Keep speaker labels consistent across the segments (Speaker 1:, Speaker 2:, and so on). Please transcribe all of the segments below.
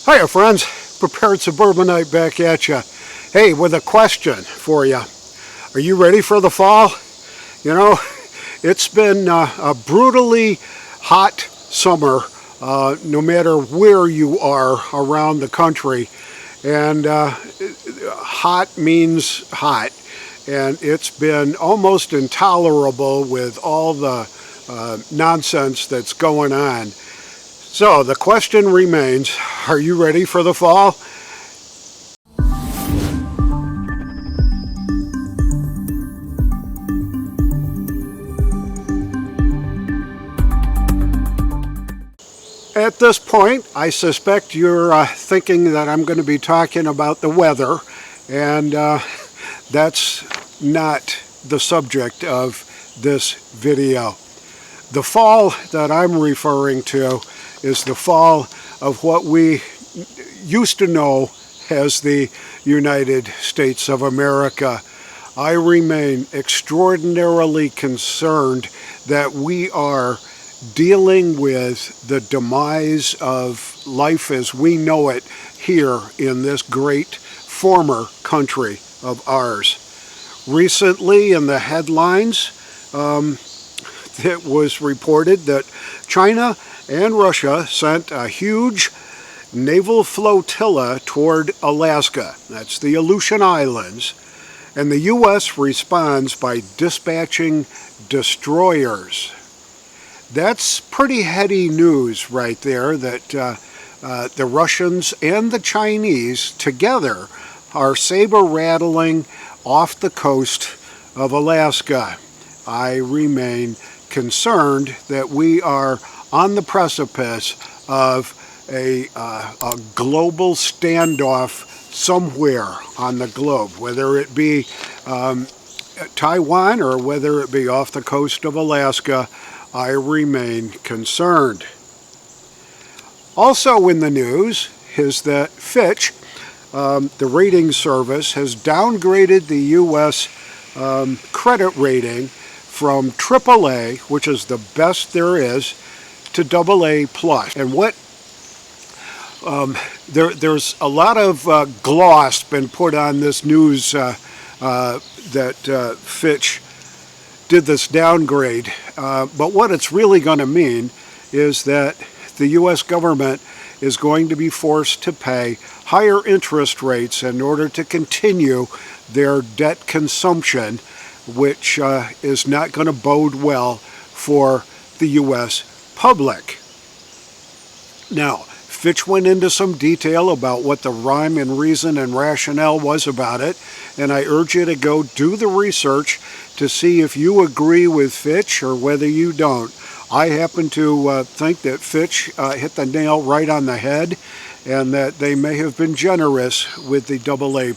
Speaker 1: Hiya friends, Prepared Suburbanite back at you. Hey, with a question for you. Are you ready for the fall? You know, it's been a brutally hot summer, no matter where you are around the country. And hot means hot. And it's been almost intolerable with all the nonsense that's going on. So the question remains, are you ready for the fall? At this point, I suspect you're thinking that I'm going to be talking about the weather, and that's not the subject of this video. The fall that I'm referring to is the fall of what we used to know as the United States of America. I remain extraordinarily concerned that we are dealing with the demise of life as we know it here in this great former country of ours. Recently in the headlines, it was reported that China and Russia sent a huge naval flotilla toward Alaska. That's the Aleutian Islands. And the U.S. responds by dispatching destroyers. That's pretty heady news right there, that the Russians and the Chinese together are saber-rattling off the coast of Alaska. I remain concerned that we are on the precipice of a global standoff somewhere on the globe, whether it be Taiwan or whether it be off the coast of Alaska. I remain concerned. Also in the news is that Fitch, the rating service, has downgraded the U.S. Credit rating from AAA, which is the best there is, to AA+. And what there's a lot of gloss been put on this news that Fitch did this downgrade. But what it's really going to mean is that the U.S. government is going to be forced to pay higher interest rates in order to continue their debt consumption, which is not going to bode well for the U.S. public. Now, Fitch went into some detail about what the rhyme and reason and rationale was about it, and I urge you to go do the research to see if you agree with Fitch or whether you don't. I happen to think that Fitch hit the nail right on the head, and that they may have been generous with the AA+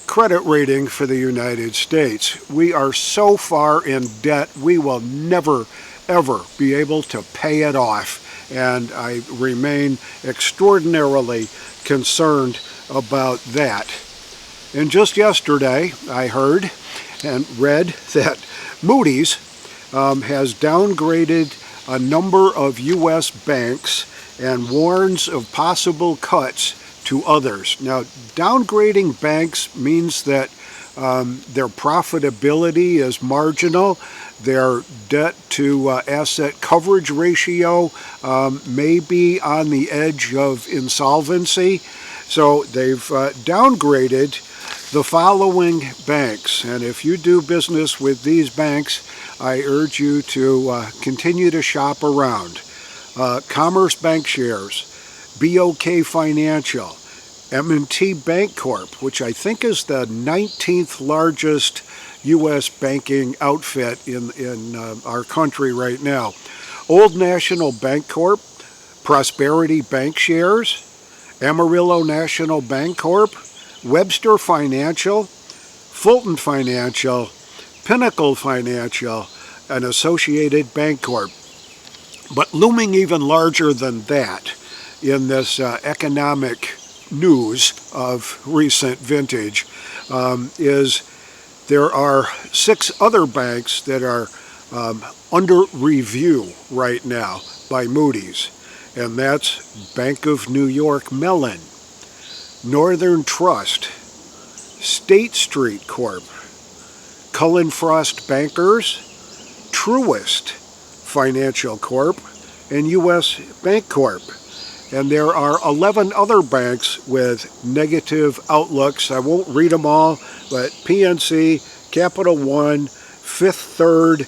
Speaker 1: credit rating for the United States. We are so far in debt, we will never, ever be able to pay it off. And I remain extraordinarily concerned about that. And just yesterday, I heard and read that Moody's has downgraded a number of U.S. banks and warns of possible cuts to others. Now, downgrading banks means that their profitability is marginal. Their debt to asset coverage ratio may be on the edge of insolvency. So they've downgraded the following banks. And if you do business with these banks, I urge you to continue to shop around. Commerce Bank Shares, BOK Financial, M&T Bank Corp, which I think is the 19th largest U.S. banking outfit in our country right now. Old National Bank Corp, Prosperity Bank Shares, Amarillo National Bank Corp, Webster Financial, Fulton Financial, Pinnacle Financial, and Associated Bank Corp. But looming even larger than that in this economic news of recent vintage is there are 6 other banks that are under review right now by Moody's. and that's Bank of New York Mellon, Northern Trust, State Street Corp., Cullen-Frost Bankers, Truist Financial Corp., and U.S. Bank Corp. And there are 11 other banks with negative outlooks. I won't read them all, but PNC, Capital One, Fifth Third,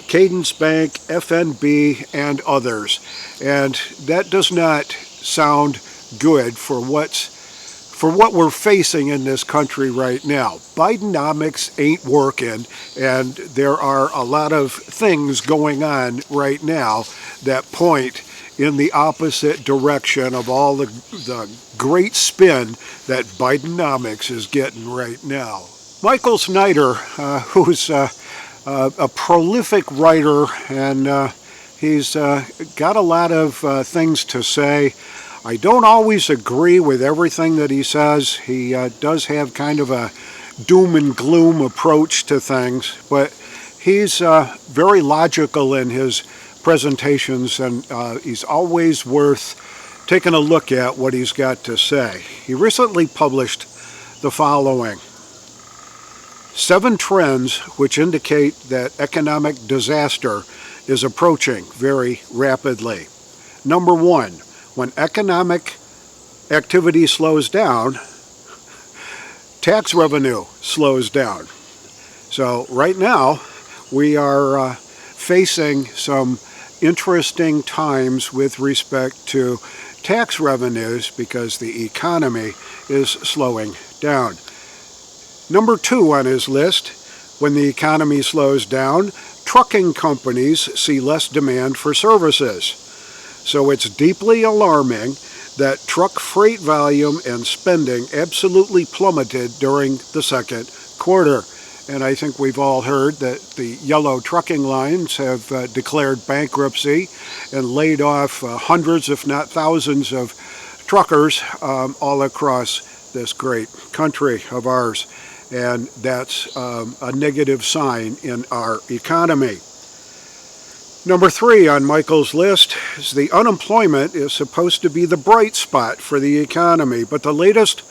Speaker 1: Cadence Bank, FNB, and others. And that does not sound good for what we're facing in this country right now. Bidenomics ain't working, and there are a lot of things going on right now that point in the opposite direction of all the great spin that Bidenomics is getting right now. Michael Snyder, who's a prolific writer, and he's got a lot of things to say. I don't always agree with everything that he says. He does have kind of a doom and gloom approach to things, but he's very logical in his presentations, and he's always worth taking a look at what he's got to say. He recently published the following: 7 trends which indicate that economic disaster is approaching very rapidly. Number 1, when economic activity slows down, tax revenue slows down. So right now we are facing some interesting times with respect to tax revenues because the economy is slowing down. Number 2 on his list: when the economy slows down, trucking companies see less demand for services. So it's deeply alarming that truck freight volume and spending absolutely plummeted during the second quarter. And I think we've all heard that the yellow trucking lines have declared bankruptcy and laid off hundreds, if not thousands, of truckers all across this great country of ours. And that's a negative sign in our economy. Number 3 on Michael's list is the unemployment is supposed to be the bright spot for the economy, but the latest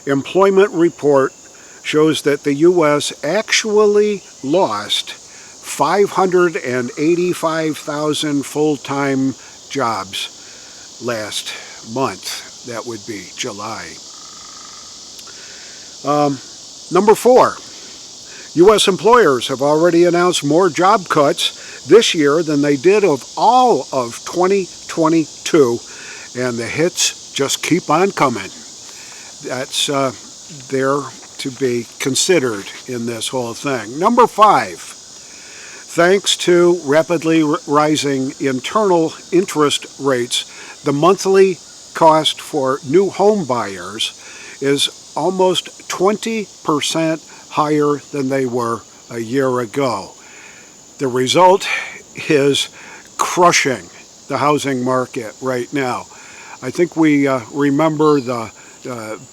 Speaker 1: employment report shows that the U.S. actually lost 585,000 full-time jobs last month. That would be July. Number 4, U.S. employers have already announced more job cuts this year than they did of all of 2022, and the hits just keep on coming. That's there to be considered in this whole thing. Number 5, thanks to rapidly rising internal interest rates, the monthly cost for new home buyers is almost 20% higher than they were a year ago. The result is crushing the housing market right now. I think we remember the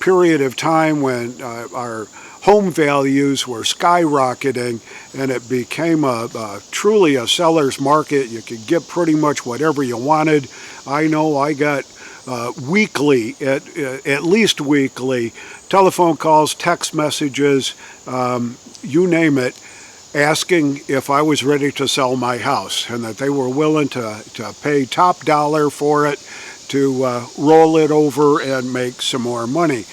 Speaker 1: period of time when our home values were skyrocketing, and it became truly a seller's market. You could get pretty much whatever you wanted. I know I got weekly, at least weekly, telephone calls, text messages, you name it, asking if I was ready to sell my house, and that they were willing to pay top dollar for it to roll it over and make some more money.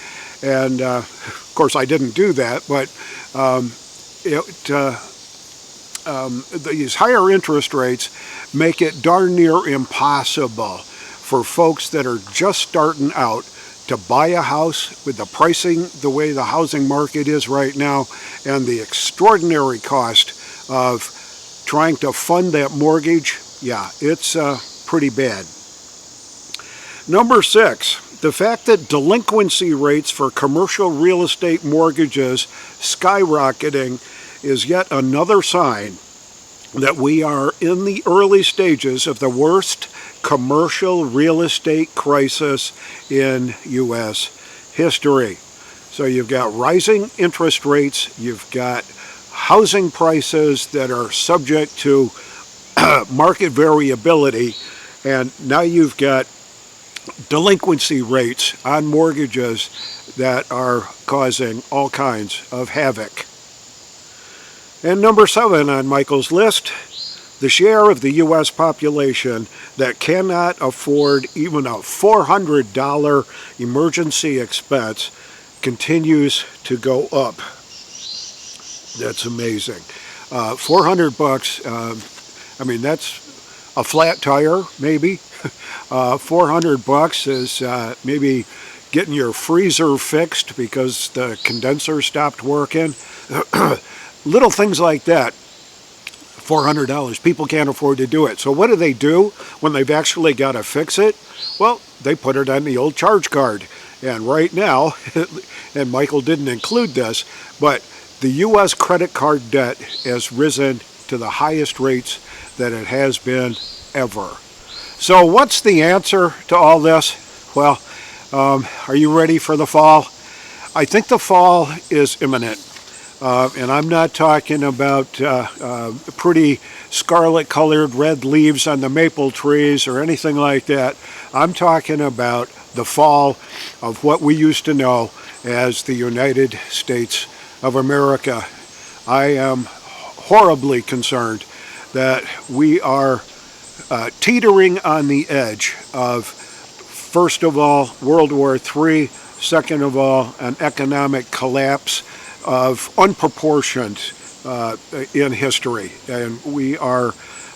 Speaker 1: And of course I didn't do that, but these higher interest rates make it darn near impossible for folks that are just starting out to buy a house with the pricing the way the housing market is right now, and the extraordinary cost of trying to fund that mortgage. Yeah, it's pretty bad. Number 6, the fact that delinquency rates for commercial real estate mortgages skyrocketing is yet another sign that we are in the early stages of the worst commercial real estate crisis in U.S. history. So you've got rising interest rates, you've got housing prices that are subject to market variability, and now you've got delinquency rates on mortgages that are causing all kinds of havoc. And number 7 on Michael's list, the share of the U.S. population that cannot afford even a $400 emergency expense continues to go up. That's amazing. $400, I mean, that's a flat tire, maybe. $400 is maybe getting your freezer fixed because the condenser stopped working. Little things like that. $400. People can't afford to do it. So what do when they've actually got to fix it? Well, they put it on the old charge card. And right now, and Michael didn't include this, but the U.S. credit card debt has risen to the highest rates that it has been ever. So what's the answer to all this? Well, are you ready for the fall? I think the fall is imminent. And I'm not talking about pretty scarlet-colored red leaves on the maple trees or anything like that. I'm talking about the fall of what we used to know as the United States of America. I am horribly concerned that we are teetering on the edge of, first of all, World War III, second of all, an economic collapse of unproportioned in history, and we are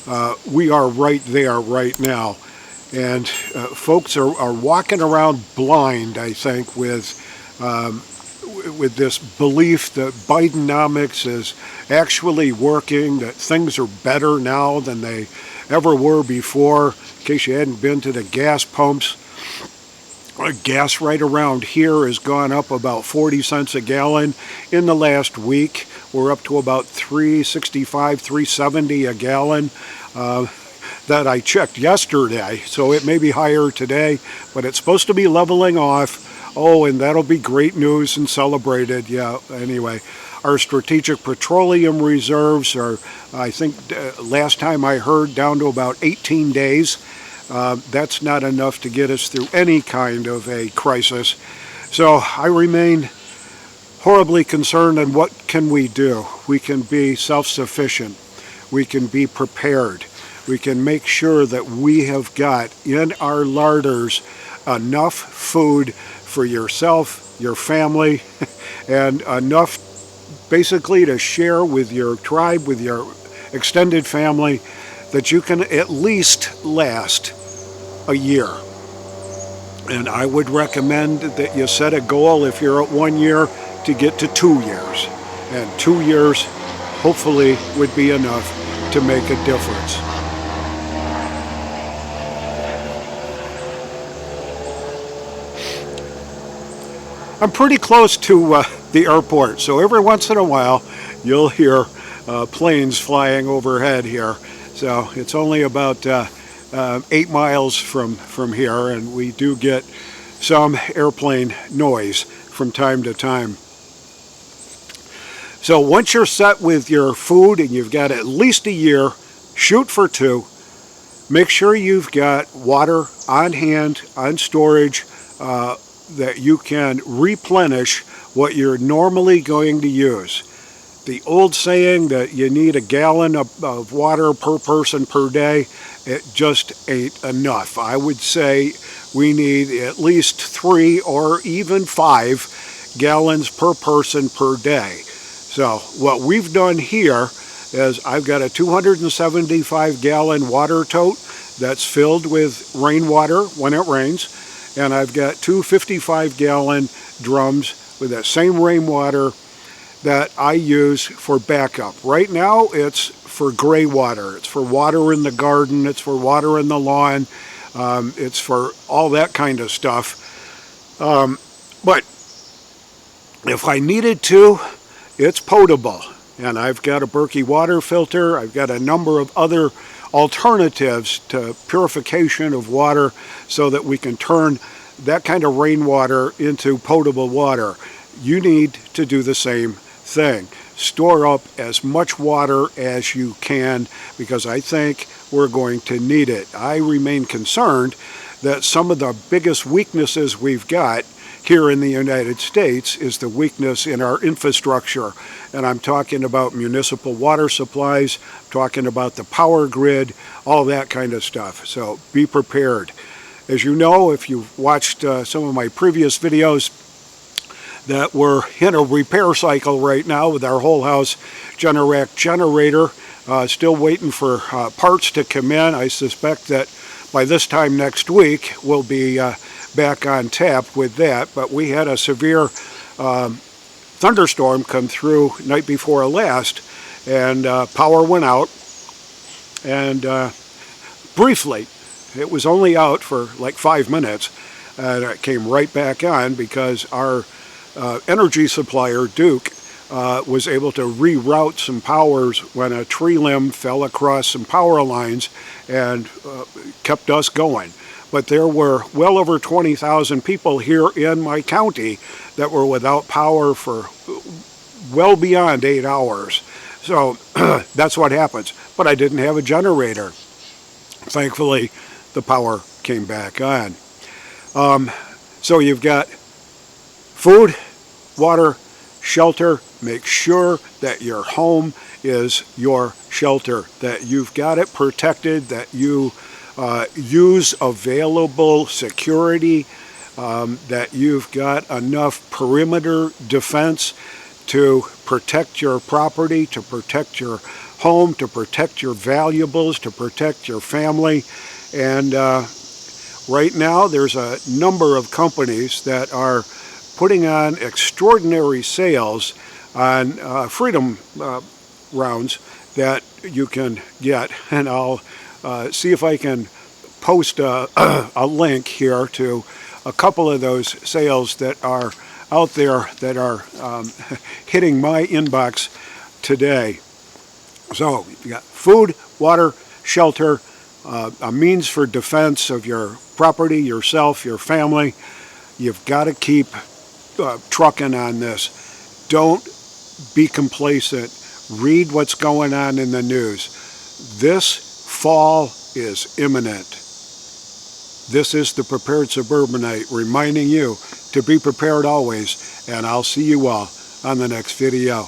Speaker 1: right there right now. And folks are walking around blind, I think, with this belief that Bidenomics is actually working, that things are better now than they ever were before. In case you hadn't been to the gas pumps, gas right around here has gone up about 40 cents a gallon in the last week. We're up to about $3.65, $3.70 a gallon. That I checked yesterday, so it may be higher today, but it's supposed to be leveling off. Oh, and that'll be great news and celebrated. Yeah, anyway, our strategic petroleum reserves are, I think, last time I heard, down to about 18 days. That's not enough to get us through any kind of a crisis. So I remain horribly concerned. And what can we do? We can be self-sufficient. We can be prepared. We can make sure that we have got in our larders enough food for yourself, your family, and enough basically to share with your tribe, with your extended family, that you can at least last a year. And I would recommend that you set a goal, if you're at 1 year, to get to 2 years. And 2 years hopefully would be enough to make a difference. I'm pretty close to the airport, so every once in a while you'll hear planes flying overhead here. So it's only about 8 miles from here, and we do get some airplane noise from time to time. So once you're set with your food and you've got at least a year, shoot for 2. Make sure you've got water on hand, on storage, that you can replenish what you're normally going to use. The old saying that you need a gallon of water per person per day, it just ain't enough. I would say we need at least 3 or even 5 gallons per person per day. So what we've done here is I've got a 275 gallon water tote that's filled with rainwater when it rains, and I've got 2 55 gallon drums with that same rainwater that I use for backup. Right now it's for gray water. It's for water in the garden. It's for water in the lawn. It's for all that kind of stuff. But if I needed to, it's potable. And I've got a Berkey water filter. I've got a number of other alternatives to purification of water so that we can turn that kind of rainwater into potable water. You need to do the same thing. Store up as much water as you can, because I think we're going to need it. I remain concerned that some of the biggest weaknesses we've got here in the United States is the weakness in our infrastructure. And I'm talking about municipal water supplies, talking about the power grid, all that kind of stuff. So be prepared. As you know, if you've watched some of my previous videos, that we're in a repair cycle right now with our whole house Generac generator. Still waiting for parts to come in. I suspect that by this time next week we'll be back on tap with that. But we had a severe thunderstorm come through night before last, and power went out. And briefly, it was only out for like 5 minutes, and it came right back on because our energy supplier, Duke, was able to reroute some powers when a tree limb fell across some power lines and kept us going. But there were well over 20,000 people here in my county that were without power for well beyond 8 hours. So that's what happens. But I didn't have a generator. Thankfully, the power came back on. So you've got food, water, shelter. Make sure that your home is your shelter, that you've got it protected, that you use available security, that you've got enough perimeter defense to protect your property, to protect your home, to protect your valuables, to protect your family. And right now there's a number of companies that are putting on extraordinary sales on freedom rounds that you can get. And I'll see if I can post a link here to a couple of those sales that are out there that are hitting my inbox today. So you got food, water, shelter, a means for defense of your property, yourself, your family. You've got to keep trucking on this. Don't be complacent. Read what's going on in the news. This fall is imminent. This is the Prepared Suburbanite reminding you to be prepared always, and I'll see you all on the next video.